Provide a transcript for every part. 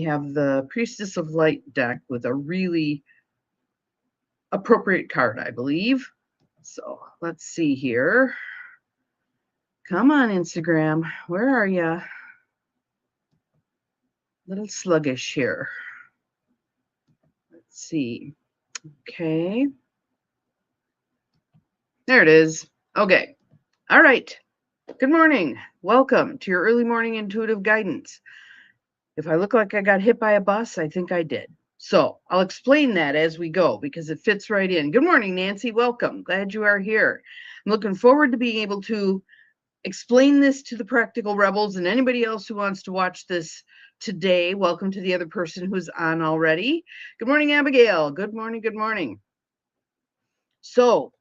have the Priestess of Light deck with a really appropriate card, I believe. So let's see here. Come on, Instagram. Where are you? A little sluggish here. Let's see. Okay. There it is. Okay. All right. Good morning. Welcome to your early morning intuitive guidance. If I look like I got hit by a bus, I think I did. So I'll explain that as we go because it fits right in. Good morning, Nancy. Welcome. Glad you are here. I'm looking forward to being able to explain this to the practical rebels and anybody else who wants to watch this today. Welcome to the other person who's on already. Good morning, Abigail. Good morning. Good morning. So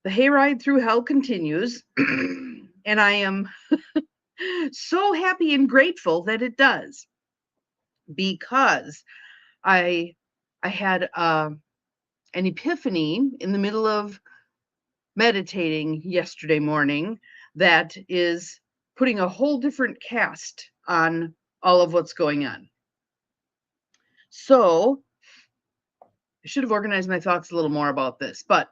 the hayride through hell continues, and I am so happy and grateful that it does, because I had an epiphany in the middle of meditating yesterday morning that is putting a whole different cast on all of what's going on. So I should have organized my thoughts a little more about this, but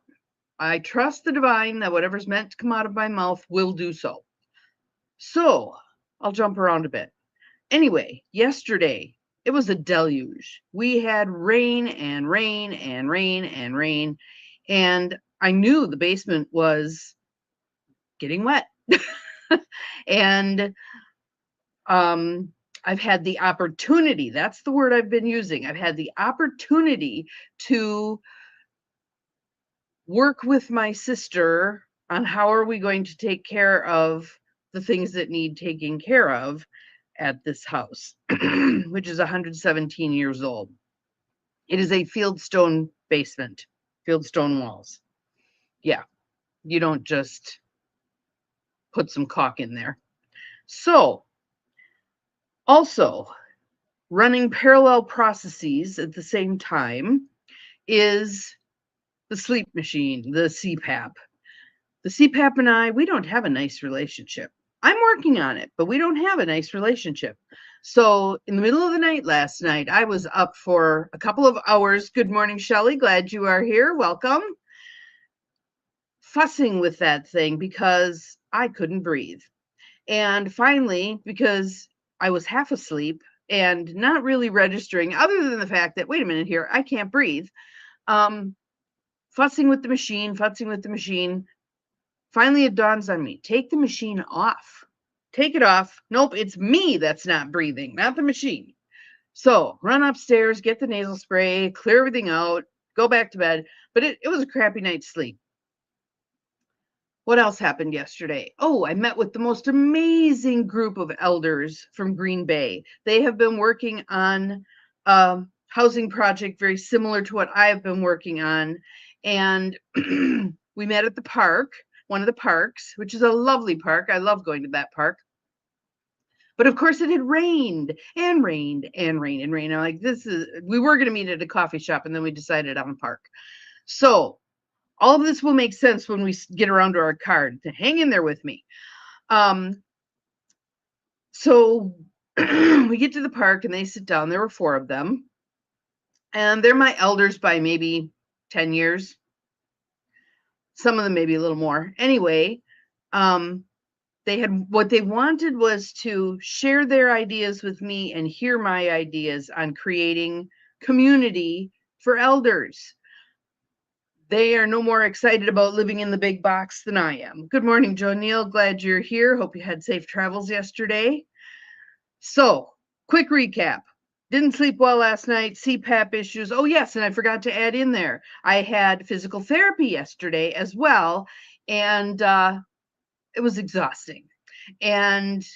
I trust the divine that whatever's meant to come out of my mouth will do so. So I'll jump around a bit. Anyway, yesterday, it was a deluge. We had rain and rain and rain and rain, and I knew the basement was getting wet. And I've had the opportunity, that's the word I've been using. I've had the opportunity to work with my sister on how are we going to take care of the things that need taking care of at this house, which is 117 years old. It is a fieldstone basement, fieldstone walls. Yeah, you don't just put some caulk in there. So, also running parallel processes at the same time is the sleep machine, the CPAP. The CPAP and I, we don't have a nice relationship. I'm working on it, but we don't have a nice relationship. So in the middle of the night last night, I was up for a couple of hours. Good morning, Shelley. Glad you are here. Welcome. Fussing with that thing because I couldn't breathe. And finally, because I was half asleep and not really registering, other than the fact that, wait a minute here, I can't breathe. Fussing with the machine. Finally, it dawns on me, take the machine off. Take it off. Nope, it's me that's not breathing, not the machine. So run upstairs, get the nasal spray, clear everything out, go back to bed. But it was a crappy night's sleep. What else happened yesterday? Oh, I met with the most amazing group of elders from Green Bay. They have been working on a housing project very similar to what I have been working on. And we met at the park, one of the parks, which is a lovely park. I love going to that park. But of course, it had rained and rained and rained and rained. I'm like, we were going to meet at a coffee shop, and then we decided on a park. So all of this will make sense when we get around to our card. Hang in there with me. So we get to the park, and they sit down. There were 4 of them. And they're my elders by maybe 10 years. Some of them maybe a little more. Anyway, what they wanted was to share their ideas with me and hear my ideas on creating community for elders. They are no more excited about living in the big box than I am. Good morning, Joe Neal. Glad you're here. Hope you had safe travels yesterday. So, quick recap. Didn't sleep well last night, CPAP issues. Oh, yes, and I forgot to add in there. I had physical therapy yesterday as well, and it was exhausting. And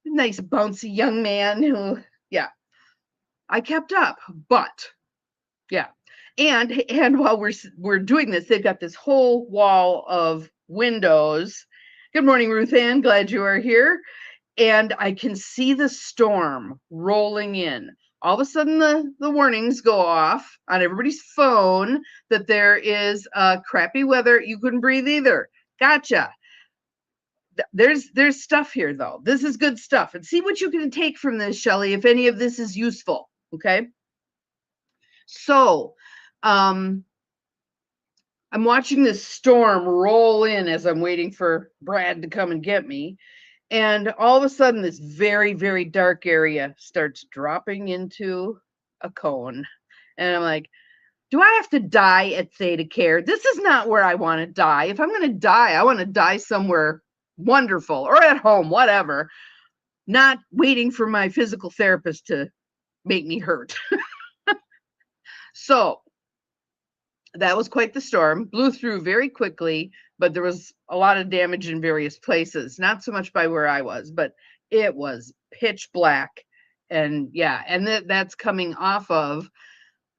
nice, bouncy young man who, yeah, I kept up, but yeah. And while we're doing this, they've got this whole wall of windows. Good morning, Ruth Ann. Glad you are here. And I can see the storm rolling in. All of a sudden, the warnings go off on everybody's phone that there is crappy weather. You couldn't breathe either. Gotcha. there's stuff here though. This is good stuff. And see what you can take from this, Shelley, if any of this is useful. Okay. So I'm watching this storm roll in as I'm waiting for Brad to come and get me. And all of a sudden, this very, very dark area starts dropping into a cone. And I'm like, do I have to die at Theta Care? This is not where I want to die. If I'm going to die, I want to die somewhere wonderful or at home, whatever, not waiting for my physical therapist to make me hurt. So that was quite the storm, blew through very quickly, but there was a lot of damage in various places, not so much by where I was, but it was pitch black. And yeah, and that's coming off of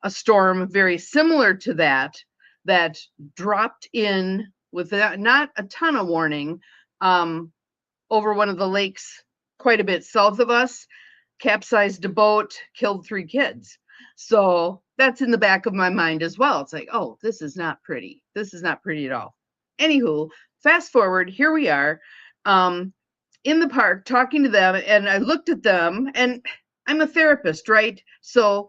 a storm very similar to that dropped in with not a ton of warning over one of the lakes quite a bit south of us, capsized a boat, killed 3 kids. So that's in the back of my mind as well. It's like, oh, this is not pretty. This is not pretty at all. Anywho, fast forward, here we are in the park talking to them, and I looked at them, and I'm a therapist, right? So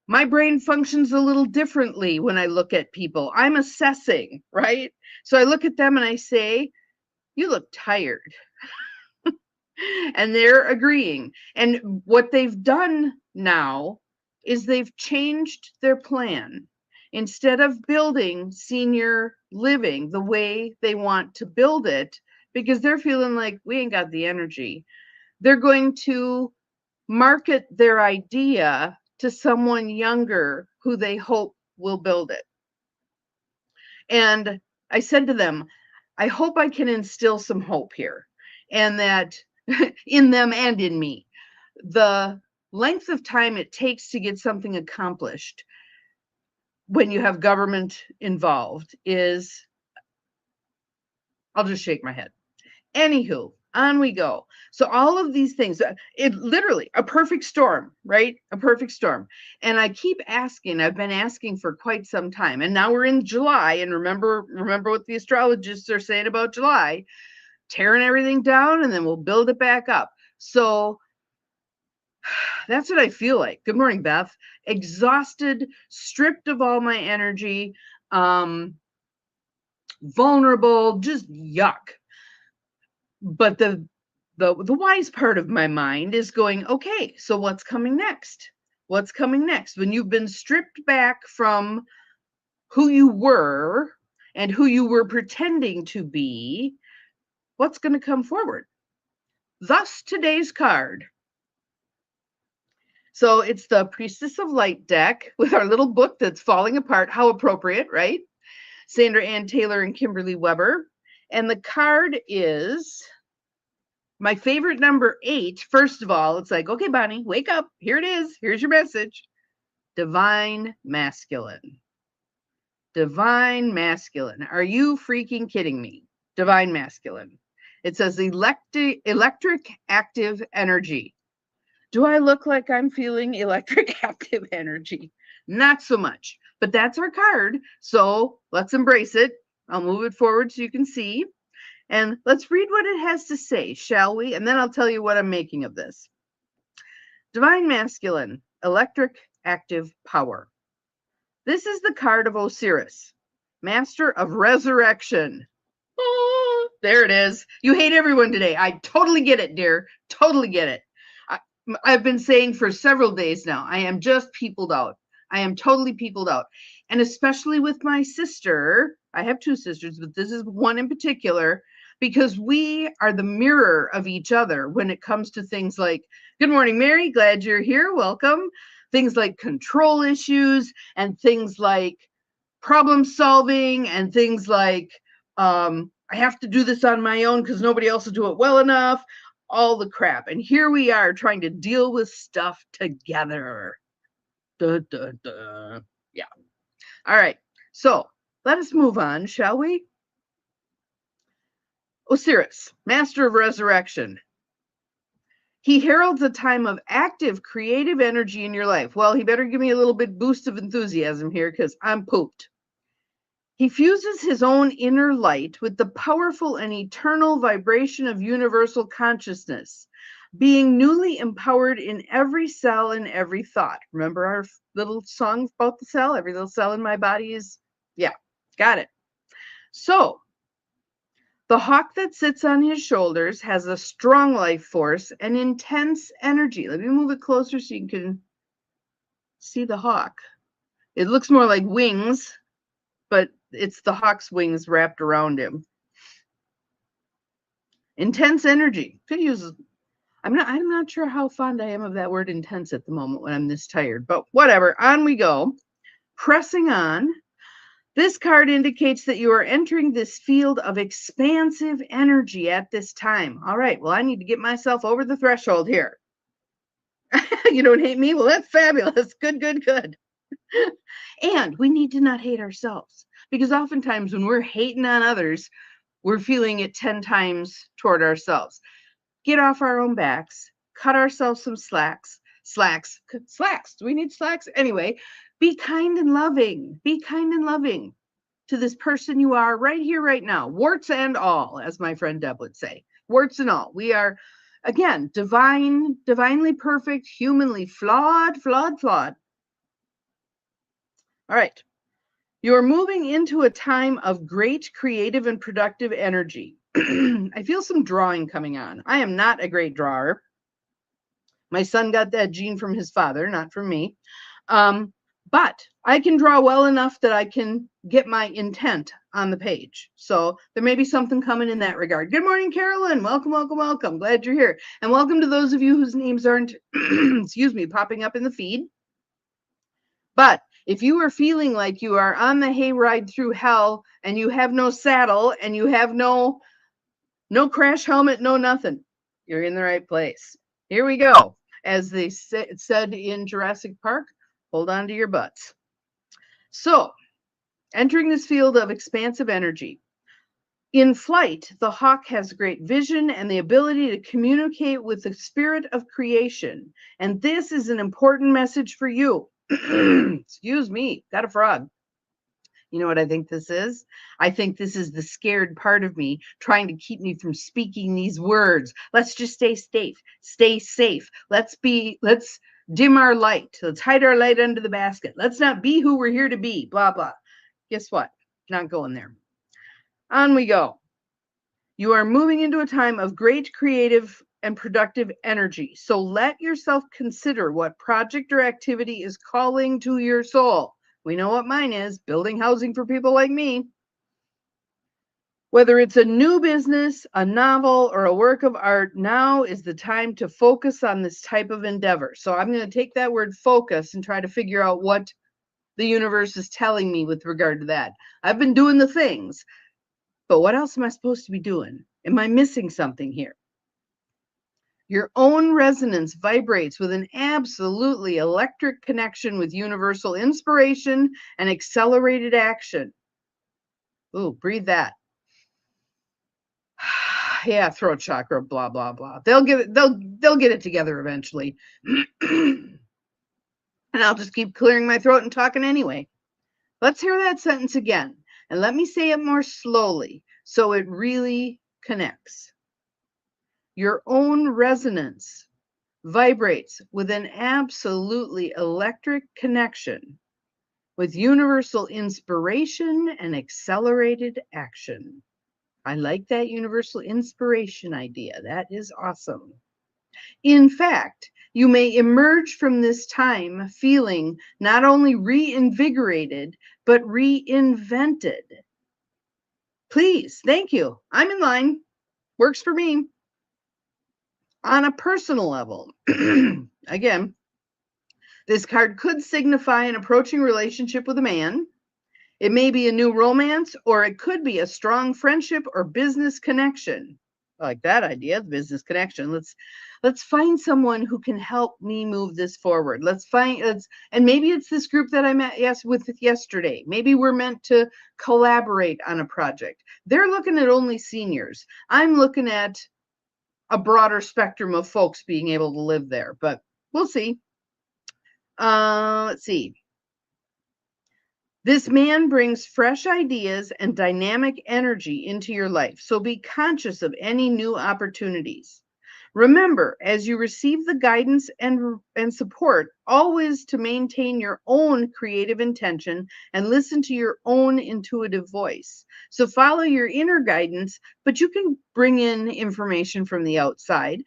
my brain functions a little differently when I look at people. I'm assessing, right? So I look at them and I say, you look tired. And they're agreeing. And what they've done now is they've changed their plan. Instead of building senior living the way they want to build it, because they're feeling like we ain't got the energy, they're going to market their idea to someone younger who they hope will build it. And I said to them, I hope I can instill some hope here, and that in them and in me. The length of time it takes to get something accomplished when you have government involved is, I'll just shake my head. Anywho, on we go. So all of these things, it literally a perfect storm, right? A perfect storm. And I keep asking, I've been asking for quite some time. And now we're in July. And remember what the astrologists are saying about July, tearing everything down, and then we'll build it back up. So that's what I feel like. Good morning, Beth. Exhausted, stripped of all my energy, vulnerable, just yuck. But the wise part of my mind is going, okay, so what's coming next? What's coming next? When you've been stripped back from who you were and who you were pretending to be, what's going to come forward? Thus, today's card. So it's the Priestess of Light deck with our little book that's falling apart. How appropriate, right? Sandra Ann Taylor and Kimberly Weber. And the card is my favorite number 8. First of all, it's like, okay, Bonnie, wake up. Here it is. Here's your message. Divine Masculine. Divine Masculine. Are you freaking kidding me? Divine Masculine. It says electric active energy. Do I look like I'm feeling electric active energy? Not so much, but that's our card. So let's embrace it. I'll move it forward so you can see. And let's read what it has to say, shall we? And then I'll tell you what I'm making of this. Divine Masculine, electric active power. This is the card of Osiris, Master of Resurrection. Oh, there it is. You hate everyone today. I totally get it, dear. Totally get it. I've been saying for several days now, I am just peopled out. I am totally peopled out. And especially with my sister, I have 2 sisters, but this is one in particular, because we are the mirror of each other when it comes to things like, good morning, Mary, glad you're here, welcome. Things like control issues and things like problem solving and things like, I have to do this on my own because nobody else will do it well enough. All the crap. And here we are trying to deal with stuff together. Duh, duh, duh. Yeah. All right. So let us move on, shall we? Osiris, Master of Resurrection. He heralds a time of active creative energy in your life. Well, he better give me a little bit boost of enthusiasm here because I'm pooped. He fuses his own inner light with the powerful and eternal vibration of universal consciousness, being newly empowered in every cell and every thought. Remember our little song about the cell? Every little cell in my body is, yeah, got it. So, the hawk that sits on his shoulders has a strong life force and intense energy. Let me move it closer so you can see the hawk. It looks more like wings, but it's the hawk's wings wrapped around him. Intense energy. Could use. I'm not sure how fond I am of that word intense at the moment when I'm this tired, but whatever. On we go. Pressing on. This card indicates that you are entering this field of expansive energy at this time. All right, well, I need to get myself over the threshold here. You don't hate me? Well, that's fabulous. Good, good, good. And we need to not hate ourselves, because oftentimes when we're hating on others, we're feeling it 10 times toward ourselves. Get off our own backs, cut ourselves some slacks. Do we need slacks? Anyway, be kind and loving. Be kind and loving to this person you are right here, right now, warts and all, as my friend Deb would say, warts and all. We are, again, divinely perfect, humanly flawed. All right. You're moving into a time of great creative and productive energy. I feel some drawing coming on. I am not a great drawer. My son got that gene from his father, not from me. But I can draw well enough that I can get my intent on the page. So there may be something coming in that regard. Good morning, Carolyn. Welcome, welcome, welcome. Glad you're here. And welcome to those of you whose names aren't, excuse me, popping up in the feed. But if you are feeling like you are on the hayride through hell and you have no saddle and you have no crash helmet, no nothing, you're in the right place. Here we go. As they said in Jurassic Park, hold on to your butts. So, entering this field of expansive energy. In flight, the hawk has great vision and the ability to communicate with the spirit of creation. And this is an important message for you. Excuse me, got a frog. You know what I think this is? I think this is the scared part of me trying to keep me from speaking these words. Let's just stay safe. Stay safe. Let's dim our light. Let's hide our light under the basket. Let's not be who we're here to be. Blah, blah. Guess what? Not going there. On we go. You are moving into a time of great creative and productive energy. So let yourself consider what project or activity is calling to your soul. We know what mine is, building housing for people like me. Whether it's a new business, a novel, or a work of art, now is the time to focus on this type of endeavor. So I'm going to take that word focus and try to figure out what the universe is telling me with regard to that. I've been doing the things, but what else am I supposed to be doing? Am I missing something here? Your own resonance vibrates with an absolutely electric connection with universal inspiration and accelerated action. Ooh, breathe that. Yeah, throat chakra, blah, blah, blah. They'll get it together eventually. And I'll just keep clearing my throat and talking anyway. Let's hear that sentence again. And let me say it more slowly so it really connects. Your own resonance vibrates with an absolutely electric connection with universal inspiration and accelerated action. I like that universal inspiration idea. That is awesome. In fact, you may emerge from this time feeling not only reinvigorated, but reinvented. Please, thank you. I'm in line. Works for me. On a personal level, again, this card could signify an approaching relationship with a man. It may be a new romance, or it could be a strong friendship or business connection. I like that idea, the business connection. Let's find someone who can help me move this forward. And maybe it's this group that I met with yesterday. Maybe we're meant to collaborate on a project. They're looking at only seniors. I'm looking at a broader spectrum of folks being able to live there, but we'll see. Let's see. This man brings fresh ideas and dynamic energy into your life, so be conscious of any new opportunities. Remember, as you receive the guidance and support, always to maintain your own creative intention and listen to your own intuitive voice. So follow your inner guidance, but you can bring in information from the outside,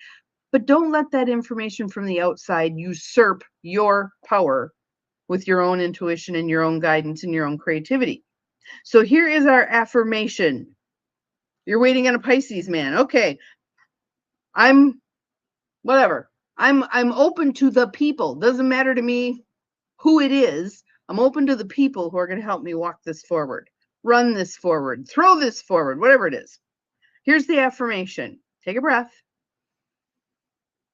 but don't let that information from the outside usurp your power with your own intuition and your own guidance and your own creativity. So here is our affirmation. You're waiting on a Pisces man. Okay. I'm whatever. I'm open to the people. Doesn't matter to me who it is. I'm open to the people who are going to help me walk this forward, run this forward, throw this forward, whatever it is. Here's the affirmation. Take a breath,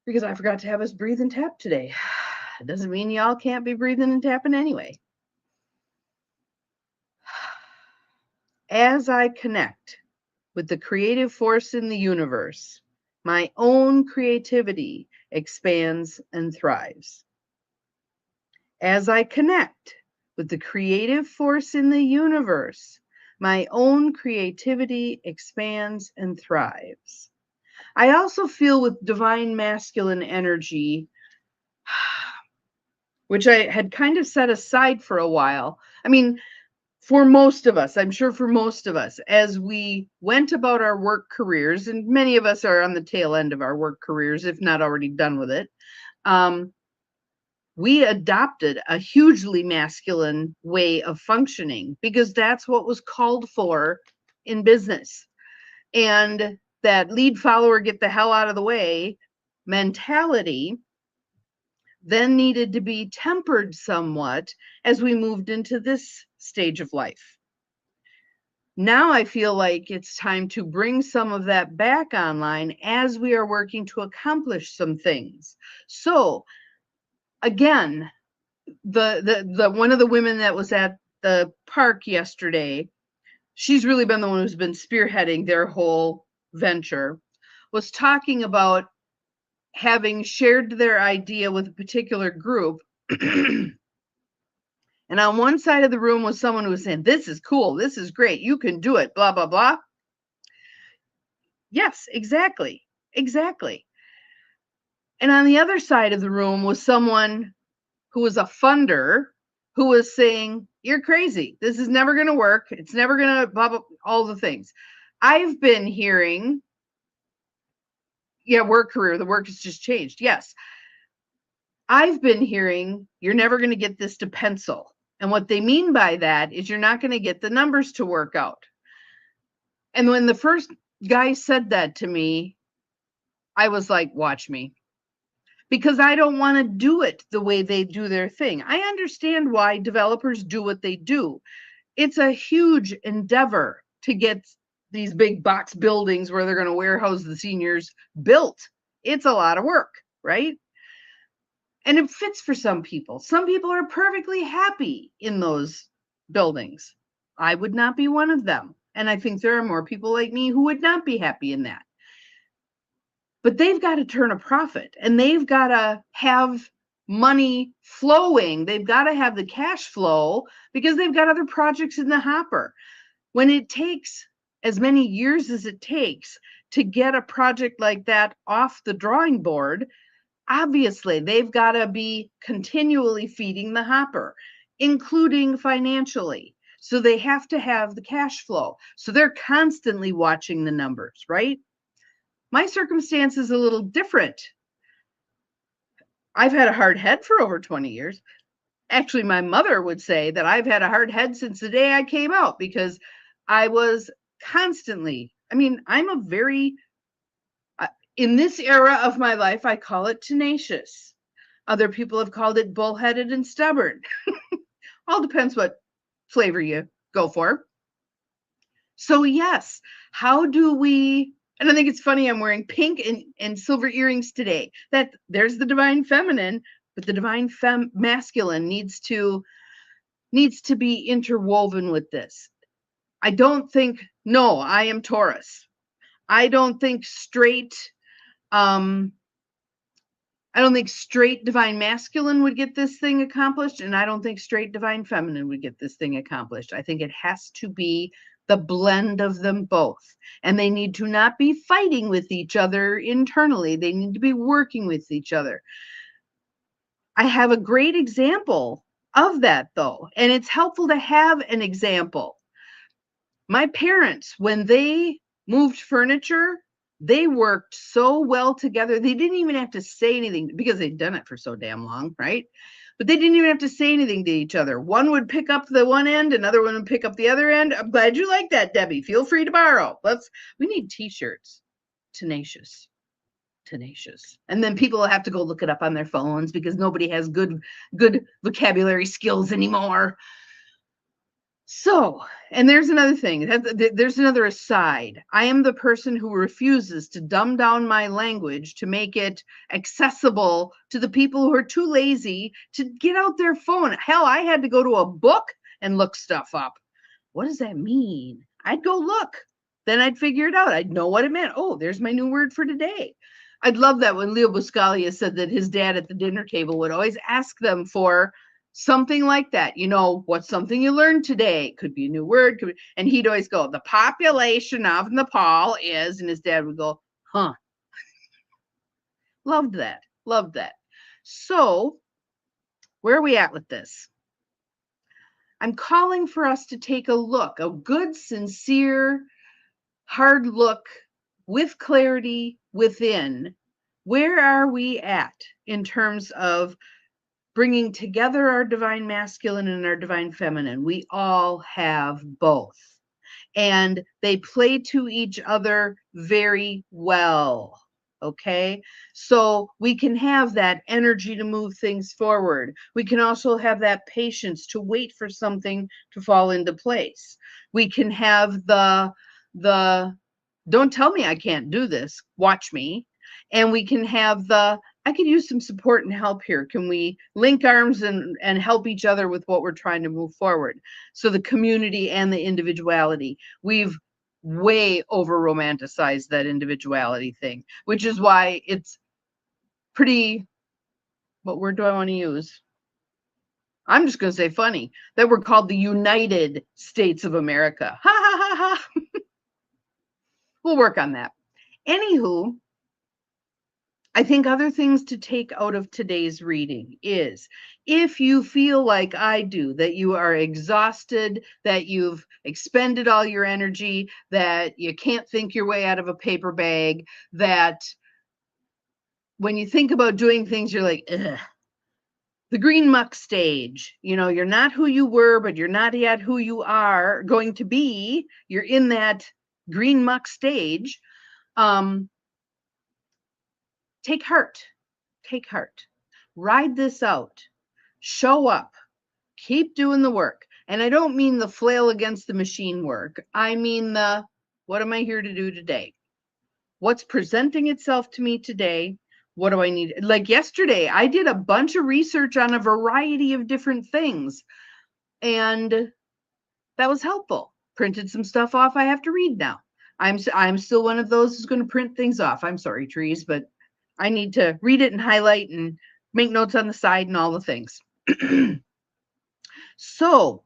because I forgot to have us breathe and tap today. It doesn't mean y'all can't be breathing and tapping anyway. As I connect with the creative force in the universe, my own creativity expands and thrives. As I connect with the creative force in the universe, my own creativity expands and thrives. I also feel with divine masculine energy, which I had kind of set aside for a while. I mean, for most of us, I'm sure for most of us, as we went about our work careers, and many of us are on the tail end of our work careers, if not already done with it, we adopted a hugely masculine way of functioning because that's what was called for in business. And that lead follower, get the hell out of the way mentality then needed to be tempered somewhat as we moved into this stage of life. Now I feel like it's time to bring some of that back online as we are working to accomplish some things. So again, the one of the women that was at the park yesterday, she's really been the one who's been spearheading their whole venture, was talking about having shared their idea with a particular group. And on one side of the room was someone who was saying, this is cool, this is great, you can do it, blah, blah, blah. Yes, exactly. Exactly. And on the other side of the room was someone who was a funder who was saying, you're crazy. This is never going to work. It's never going to blah, blah, all the things. I've been hearing, yeah, work career, the work has just changed. Yes. I've been hearing, you're never going to get this to pencil. And what they mean by that is you're not going to get the numbers to work out. And when the first guy said that to me, I was like, watch me. Because I don't want to do it the way they do their thing. I understand why developers do what they do. It's a huge endeavor to get these big box buildings where they're going to warehouse the seniors built. It's a lot of work, right? And it fits for some people. Some people are perfectly happy in those buildings. I would not be one of them. And I think there are more people like me who would not be happy in that. But they've got to turn a profit, and they've got to have money flowing. They've got to have the cash flow because they've got other projects in the hopper. When it takes as many years as it takes to get a project like that off the drawing board, obviously they've got to be continually feeding the hopper, including financially. So they have to have the cash flow. So they're constantly watching the numbers, right? My circumstance is a little different. I've had a hard head for over 20 years. Actually, my mother would say that I've had a hard head since the day I came out because I was constantly, I mean, I'm a very, in this era of my life, I call it tenacious. Other people have called it bullheaded and stubborn. All depends what flavor you go for. So yes, how do we, and I think it's funny, I'm wearing pink and silver earrings today. That there's the divine feminine, but the divine masculine needs to be interwoven with this. I don't think, no, I am Taurus. I don't think straight I don't think straight divine masculine would get this thing accomplished, and I don't think straight divine feminine would get this thing accomplished. I think it has to be the blend of them both. And they need to not be fighting with each other internally. They need to be working with each other. I have a great example of that, though, and it's helpful to have an example. My parents, when they moved furniture, they worked so well together. They didn't even have to say anything because they'd done it for so damn long, right? But they didn't even have to say anything to each other. One would pick up the one end, another one would pick up the other end. I'm glad you like that, Debbie. Feel free to borrow. We need t-shirts. Tenacious. And then people will have to go look it up on their phones because nobody has good vocabulary skills anymore. So, and there's another thing. There's another aside. I am the person who refuses to dumb down my language to make it accessible to the people who are too lazy to get out their phone. Hell, I had to go to a book and look stuff up. What does that mean? I'd go look. Then I'd figure it out. I'd know what it meant. Oh, there's my new word for today. I'd love that when Leo Buscaglia said that his dad at the dinner table would always ask them for something like that. You know, what's something you learned today? Could be a new word. And he'd always go, the population of Nepal is, and his dad would go, huh. Loved that. So where are we at with this? I'm calling for us to take a look, a good, sincere, hard look with clarity within. Where are we at in terms of bringing together our divine masculine and our divine feminine? We all have both, and they play to each other very well. Okay, so we can have that energy to move things forward. We can also have that patience to wait for something to fall into place. We can have the don't tell me I can't do this, watch me. And we can have I could use some support and help here. Can we link arms and help each other with what we're trying to move forward? So the community and the individuality. We've way over romanticized that individuality thing, which is why it's pretty, what word do I want to use? I'm just going to say funny that we're called the United States of America. Ha ha ha ha. We'll work on that. Anywho, I think other things to take out of today's reading is, if you feel like I do, that you are exhausted, that you've expended all your energy, that you can't think your way out of a paper bag, that when you think about doing things, you're like, ugh. The green muck stage, you know, you're not who you were, but you're not yet who you are going to be. You're in that green muck stage. Take heart. Ride this out. Show up. Keep doing the work. And I don't mean the flail against the machine work. I mean what am I here to do today? What's presenting itself to me today? What do I need? Like yesterday, I did a bunch of research on a variety of different things, and that was helpful. Printed some stuff off I have to read now. I'm still one of those who's going to print things off. I'm sorry, trees, but I need to read it and highlight and make notes on the side and all the things. So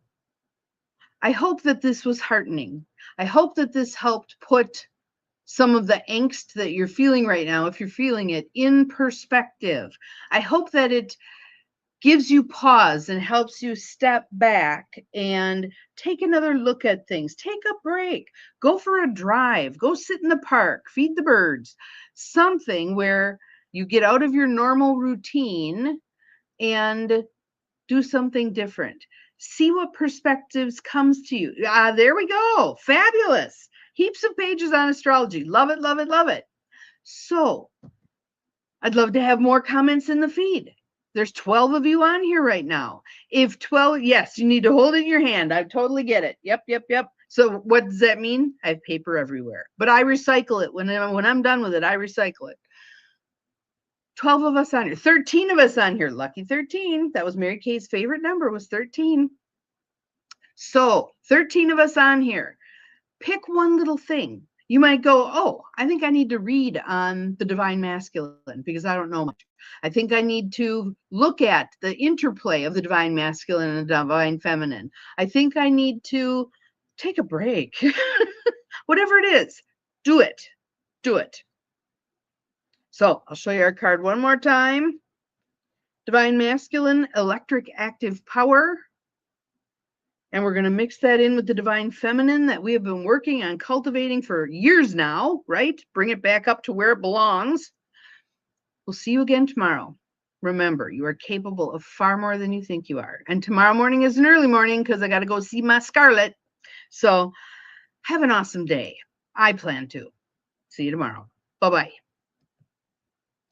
I hope that this was heartening. I hope that this helped put some of the angst that you're feeling right now, if you're feeling it, in perspective. I hope that it gives you pause and helps you step back and take another look at things. Take a break. Go for a drive. Go sit in the park. Feed the birds. Something where you get out of your normal routine and do something different. See what perspectives comes to you. There we go. Fabulous. Heaps of pages on astrology. Love it, love it, love it. So I'd love to have more comments in the feed. There's 12 of you on here right now. If 12, yes, you need to hold it in your hand. I totally get it. Yep. So what does that mean? I have paper everywhere, but I recycle it. When I'm done with it, I recycle it. 12 of us on here, 13 of us on here. Lucky 13. That was Mary Kay's favorite number, was 13. So 13 of us on here. Pick one little thing. You might go, oh, I think I need to read on the divine masculine because I don't know much. I think I need to look at the interplay of the divine masculine and the divine feminine. I think I need to take a break. Whatever it is, do it. Do it. So I'll show you our card one more time. Divine masculine, electric active power. And we're going to mix that in with the divine feminine that we have been working on cultivating for years now, right? Bring it back up to where it belongs. We'll see you again tomorrow. Remember, you are capable of far more than you think you are. And tomorrow morning is an early morning because I got to go see my Scarlet. So have an awesome day. I plan to. See you tomorrow. Bye-bye.